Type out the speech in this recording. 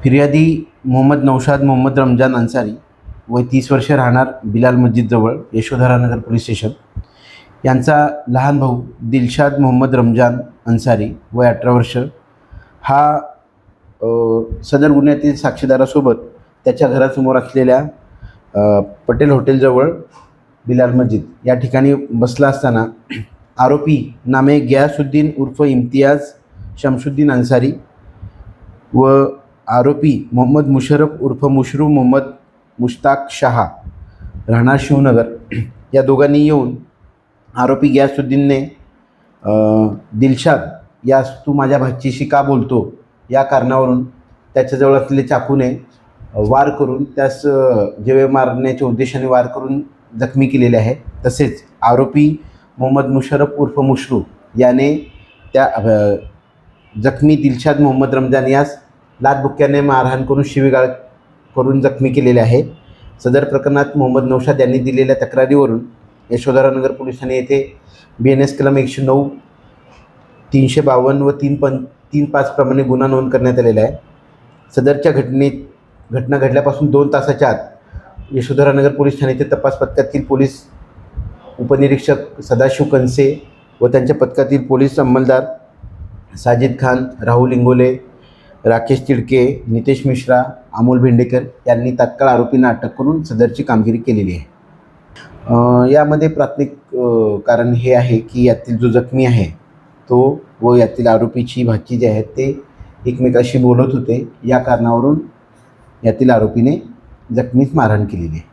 फिर्यादी मोहम्मद नौशाद मोहम्मद रमजान अन्सारी, वय 30 वर्ष, राहणार बिलाल मस्जिदजवळ, यशोधरानगर पोलीस स्टेशन. यांचा लहान भाऊ दिलशाद मोहम्मद रमजान अन्सारी, वय 18 वर्ष, हा सदर गुन्ह्यातील साक्षीदारासोबत त्याच्या घरासमोर असलेल्या पटेल हॉटेलजवळ बिलाल मस्जिद या ठिकाणी बसला असताना आरोपी नामे गयासुद्दीन उर्फ इम्तियाज शमशुद्दीन अन्सारी व आरोपी मोहम्मद मुशरफ उर्फ मुशरू मोहम्मद मुश्ताक शहा, राहणार शिवनगर, या दोघांनी येऊन आरोपी गयासुद्दीनने दिलशाद यास तू माझ्या भाचीशी का बोलतो या कारणावरून त्याच्याजवळ असलेले चाकूने वार करून त्यास जीवे मारण्याच्या उद्देशाने वार करून जखमी केलेले आहे. तसेच आरोपी मोहम्मद मुशरफ उर्फ मुशरू याने त्या जखमी दिलशाद मोहम्मद रमजान यास लाचबुक्क्याने मारहाण करून शिवीगाळ करून जखमी केलेले आहे. सदर प्रकरणात मोहम्मद नौशाद यांनी दिलेल्या तक्रारीवरून यशोधरानगर पोलीस ठाणे येथे BNS कलम 109, 352 व 3.5 प्रमाणे गुन्हा नोंद करण्यात आलेला आहे. सदरच्या घटना घडल्यापासून 2 तासाच्या आत यशोधरानगर पोलीस ठाण्याचे तपास पथकातील पोलीस उपनिरीक्षक सदाशिव कनसे व त्यांच्या पथकातील पोलीस अंमलदार साजिद खान, राहुल इंगोले, राकेश तिडके, नितेश मिश्रा, अमोल भेंडेकर यांनी तात्काळ आरोपींना अटक करून सदरची कामगिरी केलेली आहे. यामध्ये प्राथमिक कारण हे आहे की यातील जो जखमी आहे तो व यातील आरोपीची भाची जे आहेत ते एकमेकाशी बोलत होते. या कारणावरून यातील आरोपीने जखमीस मारहाण केलेली आहे.